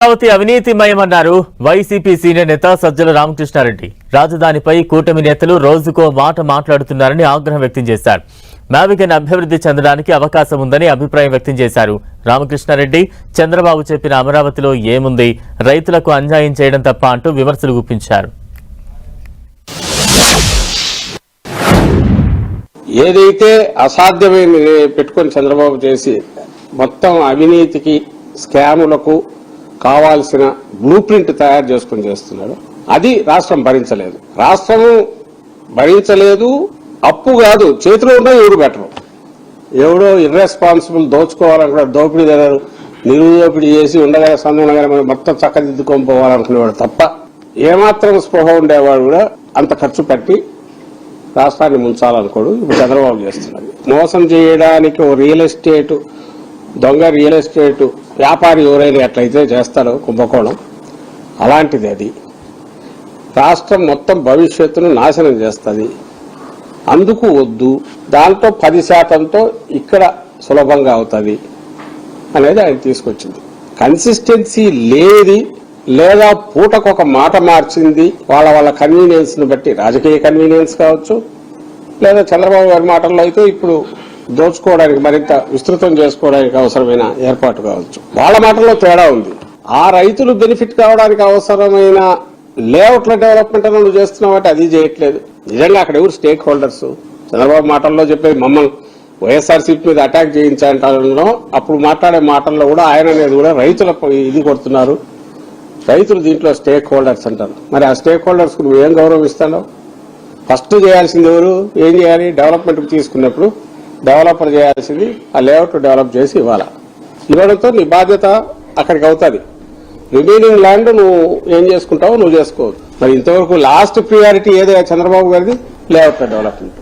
Amaravati అవినీతిమయమన్నారు YCP senior నేత సజ్జల రామకృష్ణారెడ్డి. రాజధానిపై కూటమి నేతలు రోజుకో మాట మాట్లాడుతున్నారని ఆగ్రహం వ్యక్తం చేశారు. మ్యావిగన్ అభివృద్ధి చెందడానికి అవకాశం ఉందని అభిప్రాయం వ్యక్తం చేశారు. రామకృష్ణారెడ్డి చంద్రబాబు చెప్పిన అమరావతిలో ఏముంది, రైతులకు అన్యాయం చేయడం తప్ప అంటూ విమర్శలు గుప్పించారు. ఏదైతే అసాధ్యమైన పెట్టుకొని చంద్రబాబు చేసి మొత్తం అవినీతికి స్కాములకు కావాల్సిన బ్లూ ప్రింట్ తయారు చేసుకుని చేస్తున్నాడు, అది రాష్ట్రం భరించలేదు. రాష్ట్రం భరించలేదు. అప్పు కాదు, చేతిలో ఉన్నా ఎవరు బెటరు. ఎవడో ఇర్రెస్పాన్సిబుల్ దోచుకోవాలనుకున్నాడు, దోపిడీ ధరలు నిరుదోపిడీ చేసి ఉండగా సందనగా మొత్తం చక్కదిద్దుకొని పోవాలనుకునేవాడు తప్ప ఏమాత్రం స్పృహ ఉండేవాడు కూడా అంత ఖర్చు పెట్టి రాష్ట్రాన్ని ముంచాలనుకోడు. ఇప్పుడు చంద్రబాబు చేస్తున్నాడు. మోసం చేయడానికి ఓ రియల్ ఎస్టేట్ దొంగ రియల్ ఎస్టేట్ వ్యాపారి ఎవరైనా ఎట్లయితే చేస్తాడో కుంభకోణం, అలాంటిది అది. రాష్ట్రం మొత్తం భవిష్యత్తును నాశనం చేస్తుంది. అందుకు వద్దు, దాంట్లో 10% ఇక్కడ సులభంగా అవుతుంది అనేది ఆయన తీసుకొచ్చింది. కన్సిస్టెన్సీ లేది, లేదా పూటకొక మాట మార్చింది. వాళ్ళ కన్వీనియన్స్ ను బట్టి, రాజకీయ కన్వీనియన్స్ కావచ్చు, లేదా చంద్రబాబు గారి మాటల్లో అయితే ఇప్పుడు దోచుకోవడానికి మరింత విస్తృతం చేసుకోవడానికి అవసరమైన ఏర్పాటు కావచ్చు. వాళ్ళ మాటల్లో తేడా ఉంది. ఆ రైతులు బెనిఫిట్ కావడానికి అవసరమైన లేఅవుట్ల డెవలప్మెంట్ నువ్వు చేస్తున్నావంటే అది చేయట్లేదు. నిజంగా అక్కడ ఎవరు స్టేక్ హోల్డర్స్? చంద్రబాబు మాటల్లో చెప్పేది మమ్మల్ని వైఎస్ఆర్సీపీ మీద అటాక్ చేయించాలంటారో అప్పుడు మాట్లాడే మాటల్లో కూడా ఆయన అనేది కూడా రైతుల ఇది కొడుతున్నారు. రైతులు దీంట్లో స్టేక్ హోల్డర్స్ అంటారు. మరి ఆ స్టేక్ హోల్డర్స్ కు నువ్వేం గౌరవం ఇస్తావు? ఫస్ట్ చేయాల్సింది ఎవరు? ఏం చేయాలి? డెవలప్మెంట్ తీసుకున్నప్పుడు డెవలపర్ చేయాల్సింది ఆ లేఅవుట్ డెవలప్ చేసి ఇవ్వడంతో నీ బాధ్యత అక్కడికి అవుతుంది. రిమైనింగ్ ల్యాండ్ నువ్వు ఏం చేసుకుంటావో నువ్వు చేసుకోవచ్చు. మరి ఇంతవరకు లాస్ట్ ప్రియారిటీ ఏదో చంద్రబాబు గారిది లేఅవుట్ డెవలప్మెంట్.